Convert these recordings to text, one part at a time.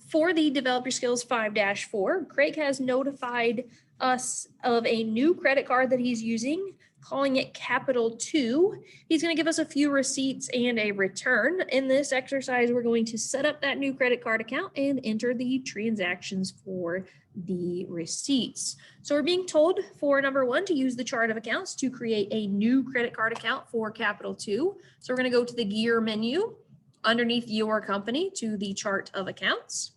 For the Develop Your Skills 5-4, Craig has notified us of a new credit card that he's using, calling it Capital 2. He's going to give us a few receipts and a return. In this exercise, we're going to set up that new credit card account and enter the transactions for the receipts. So we're being told for number 1 to use the chart of accounts to create a new credit card account for Capital 2. So we're going to go to the gear menu underneath your company to the chart of accounts.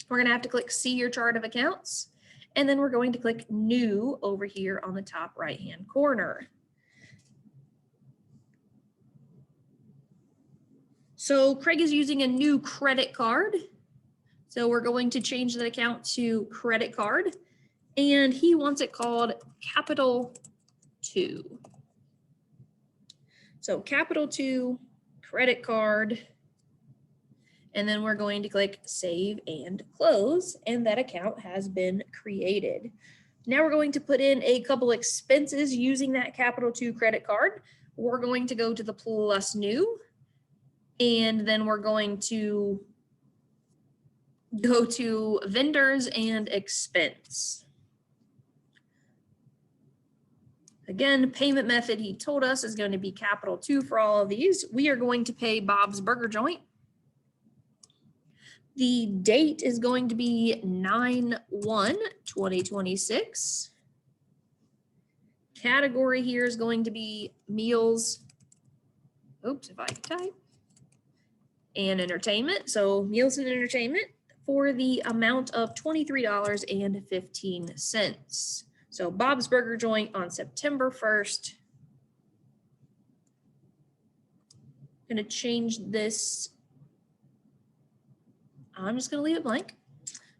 We're going to have to click see your chart of accounts, and then we're going to click new over here on the top right hand corner. So Craig is using a new credit card. So we're going to change the account to credit card, and he wants it called Capital 2. So Capital 2 credit card. And then we're going to click save and close, and that account has been created. Now we're going to put in a couple expenses using that Capital 2 credit card. We're going to go to the plus new, and then we're going to go to vendors and expense. Again, payment method he told us is going to be Capital 2 for all of these. We are going to pay Bob's Burger Joint. The date is going to be 9/1/2026. Category here is going to be meals. Oops, if I can type. And entertainment. So meals and entertainment for the amount of $23.15. So Bob's Burger Joint on September 1st. I'm going to change this. I'm just going to leave it blank.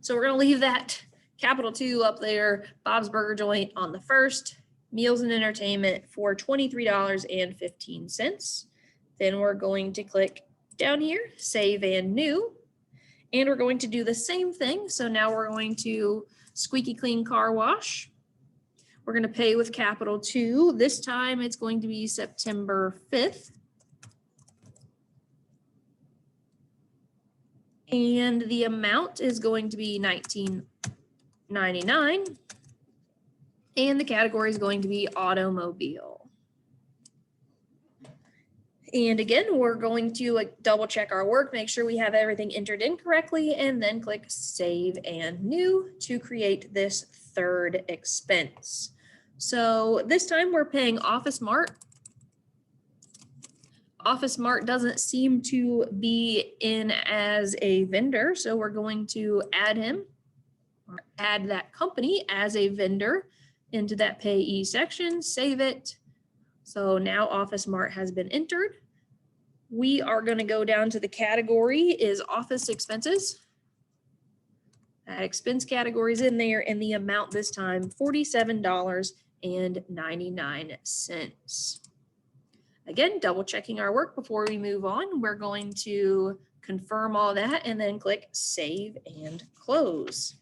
So we're going to leave that Capital 2 up there, Bob's Burger Joint on the 1st, meals and entertainment for $23.15. Then we're going to click down here, save and new, and we're going to do the same thing. So now we're going to Squeaky Clean Car Wash. We're going to pay with Capital 2. This time it's going to be September 5th. And the amount is going to be $19.99. And the category is going to be automobile. And again, we're going to double check our work, make sure we have everything entered in correctly, and then click save and new to create this third expense. So this time we're paying Office Mart. Office Mart doesn't seem to be in as a vendor, so we're going to add him or add that company as a vendor into that payee section, save it. So now Office Mart has been entered. We are going to go down to the category is office expenses. That expense category is in there, and the amount this time $47.99. Again, double checking our work before we move on. We're going to confirm all that and then click save and close.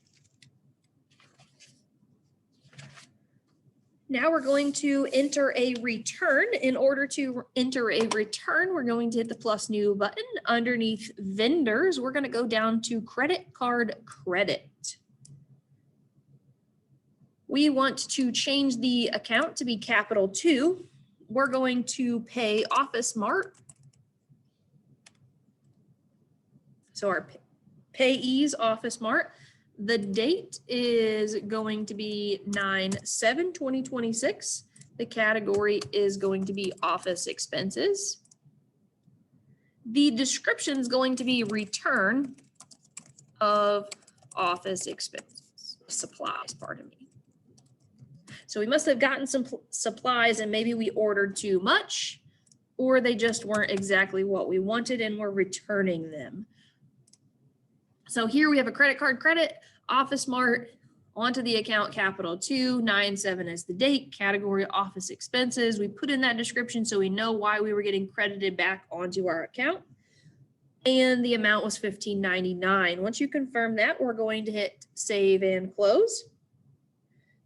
Now we're going to enter a return. In order to enter a return, we're going to hit the plus new button. Underneath vendors, we're going to go down to credit card credit. We want to change the account to be Capital 2. We're going to pay Office Mart. So our payees, Office Mart. The date is going to be 9/7/2026. The category is going to be office expenses. The description is going to be return of office expenses, supplies, pardon me. So we must have gotten some supplies and maybe we ordered too much, or they just weren't exactly what we wanted and we're returning them. So here we have a credit card credit, Office Mart, onto the account Capital 2, 9/7 is the date, category office expenses. We put in that description so we know why we were getting credited back onto our account. And the amount was $15.99. Once you confirm that, we're going to hit save and close.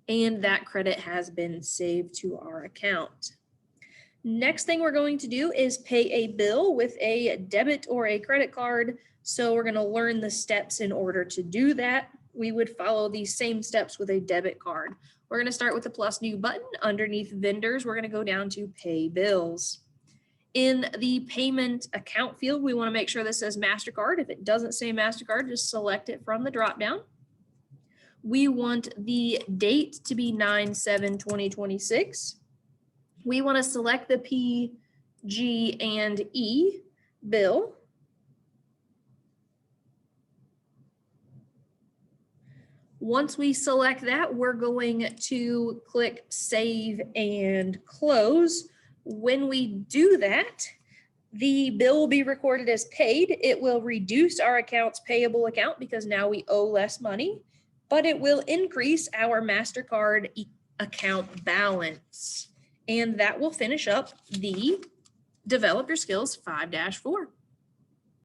And that credit has been saved to our account. Next thing we're going to do is pay a bill with a debit or a credit card. So we're going to learn the steps in order to do that. We would follow these same steps with a debit card. We're going to start with the plus new button. Underneath vendors, we're going to go down to pay bills. In the payment account field, we want to make sure this says MasterCard. If it doesn't say MasterCard, just select it from the dropdown. We want the date to be 9/7/2026. We want to select the P, G, and E bill. Once we select that, we're going to click Save and Close. When we do that, the bill will be recorded as paid. It will reduce our accounts payable account because now we owe less money, but it will increase our MasterCard account balance. And that will finish up the Develop Your Skills 5-4.